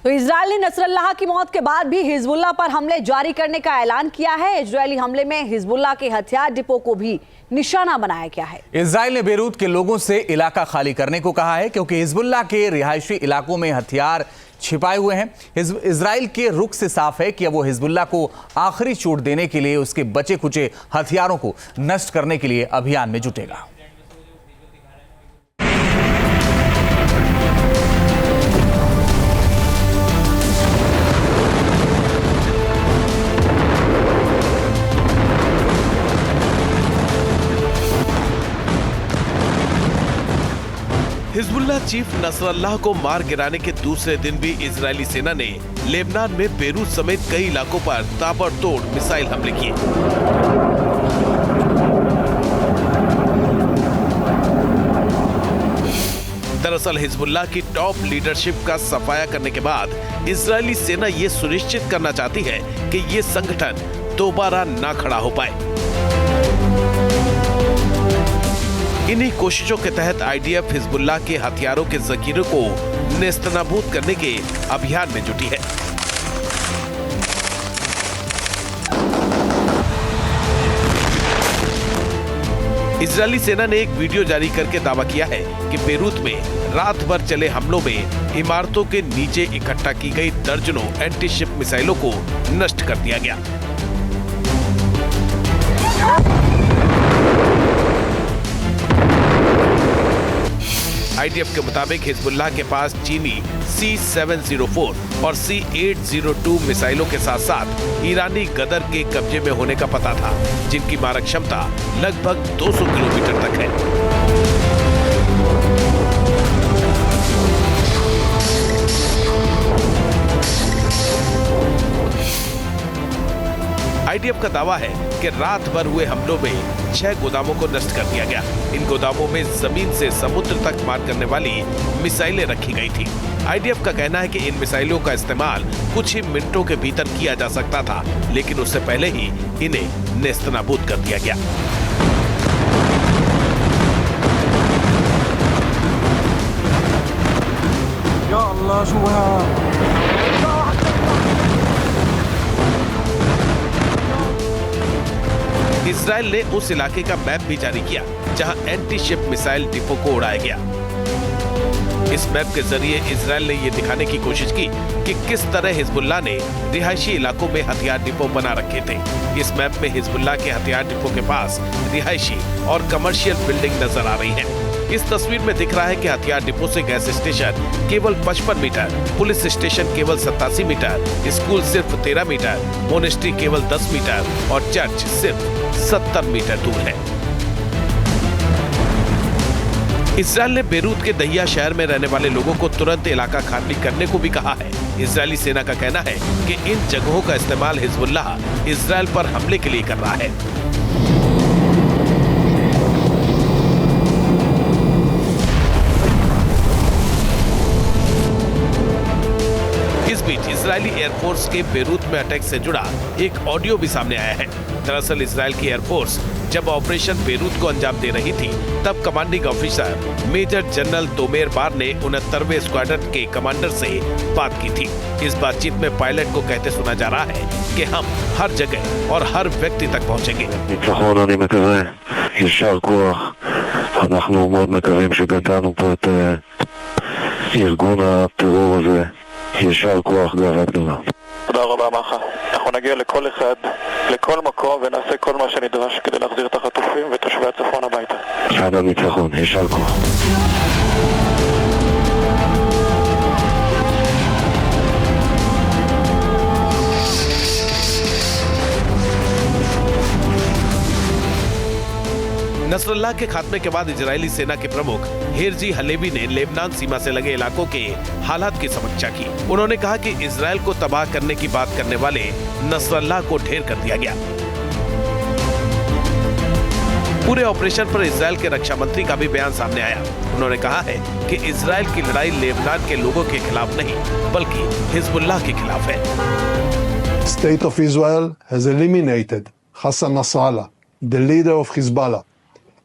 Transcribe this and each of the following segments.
तो इजराइल ने नसरल्लाह की मौत के बाद भी हिजबुल्लाह पर हमले जारी करने का ऐलान किया है। इजरायली हमले में हिजबुल्लाह के हथियार डिपो को भी निशाना बनाया गया है। इजराइल ने बेरूत के लोगों से इलाका खाली करने को कहा है क्योंकि हिजबुल्लाह के रिहायशी इलाकों में हथियार छिपाए हुए हैं। इजराइल के रुख से साफ है कि अब वो हिजबुल्लाह को आखिरी चोट देने के लिए उसके बचे खुचे हथियारों को नष्ट करने के लिए अभियान में जुटेगा। हिजबुल्लाह चीफ नसरल्लाह को मार गिराने के दूसरे दिन भी इजरायली सेना ने लेबनान में बेरूत समेत कई इलाकों पर ताबड़तोड़ मिसाइल हमले किए। दरअसल हिजबुल्लाह की टॉप लीडरशिप का सफाया करने के बाद इजरायली सेना ये सुनिश्चित करना चाहती है कि ये संगठन दोबारा ना खड़ा हो पाए। इन्हीं कोशिशों के तहत आईडीएफ हिजबुल्लाह के हथियारों के जखीरे को नेस्तनाबूद करने के अभियान में जुटी है। इजरायली सेना ने एक वीडियो जारी करके दावा किया है कि बेरूत में रात भर चले हमलों में इमारतों के नीचे इकट्ठा की गई दर्जनों एंटी शिप मिसाइलों को नष्ट कर दिया गया। आईडीएफ के मुताबिक हिजबुल्लाह के पास चीनी C-704 और C-802 मिसाइलों के साथ साथ ईरानी गदर के कब्जे में होने का पता था, जिनकी मारक क्षमता लगभग 200 किलोमीटर तक है। आईडीएफ का दावा है कि रात भर हुए हमलों में 6 गोदामों को नष्ट कर दिया गया। इन गोदामों में जमीन से समुद्र तक मार करने वाली मिसाइलें रखी गई थी। आईडीएफ का कहना है कि इन मिसाइलों का इस्तेमाल कुछ ही मिनटों के भीतर किया जा सकता था, लेकिन उससे पहले ही इन्हें नेस्तनाबूद कर दिया गया। या अल्लाह, इजराइल ने उस इलाके का मैप भी जारी किया जहां एंटी शिप मिसाइल डिपो को उड़ाया गया। इस मैप के जरिए इजराइल ने ये दिखाने की कोशिश की कि किस तरह हिजबुल्लाह ने रिहायशी इलाकों में हथियार डिपो बना रखे थे। इस मैप में हिजबुल्लाह के हथियार डिपो के पास रिहायशी और कमर्शियल बिल्डिंग नजर आ रही है। इस तस्वीर में दिख रहा है कि हथियार डिपो से गैस स्टेशन केवल 55 मीटर, पुलिस स्टेशन केवल 87 मीटर, स्कूल सिर्फ 13 मीटर, मोनेस्ट्री केवल 10 मीटर और चर्च सिर्फ 70 मीटर दूर है। इजराइल ने बेरूत के दहिया शहर में रहने वाले लोगों को तुरंत इलाका खाली करने को भी कहा है। इजरायली सेना का कहना है कि इन जगहों का इस्तेमाल हिजबुल्लाह इजराइल पर हमले के लिए कर रहा है। इस बीच इजरायली एयरफोर्स के बेरूत में अटैक से जुड़ा एक ऑडियो भी सामने आया है। दरअसल इजराइल की एयरफोर्स जब ऑपरेशन बेरूत को अंजाम दे रही थी, तब कमांडिंग ऑफिसर मेजर जनरल तोमेर बार ने 69वें स्क्वाड्रन के कमांडर से बात की थी। इस बातचीत में पायलट को कहते सुना जा रहा है कि हम हर जगह और हर व्यक्ति तक पहुंचेंगे। יישר כוח, גאווה גדולה. תודה רבה מחר. אנחנו נגיע לכל אחד, לכל מקום, ונעשה כל מה שנדרש כדי להחזיר את החטופים ותושבי הצפון הביתה. עד הניצחון, יישר כוח. नसरल्लाह के खात्मे के बाद इजरायली सेना के प्रमुख हेरजी हलेवी ने लेबनान सीमा से लगे इलाकों के हालात की समीक्षा की। उन्होंने कहा कि इजरायल को तबाह करने की बात करने वाले नसरल्लाह को ढेर कर दिया गया। पूरे ऑपरेशन पर इजरायल के रक्षा मंत्री का भी बयान सामने आया। उन्होंने कहा है कि इजरायल की लड़ाई लेबनान के लोगों के खिलाफ नहीं, बल्कि हिजबुल्लाह के खिलाफ है। State of Israel has eliminated Hassan Nasrallah, the leader of Hezbollah.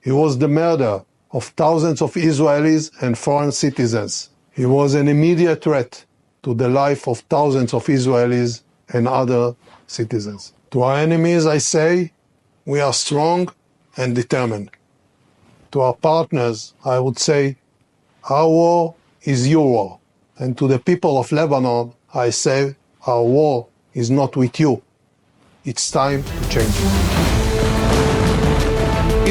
He was the murderer of thousands of Israelis and foreign citizens. He was an immediate threat to the life of thousands of Israelis and other citizens. To our enemies, I say, we are strong and determined. To our partners, I would say, our war is your war. And to the people of Lebanon, I say, our war is not with you. It's time to change.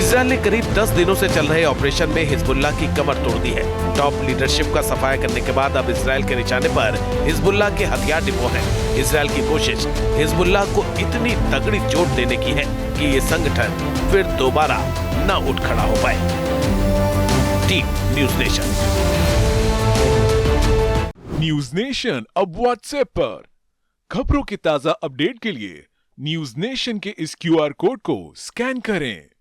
Israel ने करीब 10 दिनों से चल रहे operation में Hezbollah की कमर तोड़ दी है। टॉप लीडरशिप का सफाया करने के बाद अब इजरायल के निशाने पर हिजबुल्लाह के हथियार डिपो हैं। इजरायल की कोशिश हिजबुल्लाह को इतनी तगड़ी चोट देने की है कि ये संगठन फिर दोबारा न उठ खड़ा हो पाए। Team news nation. News nation अब व्हाट्सएप पर खबरों की ताजा अपडेट के लिए न्यूज नेशन के इस QR कोड को स्कैन करें।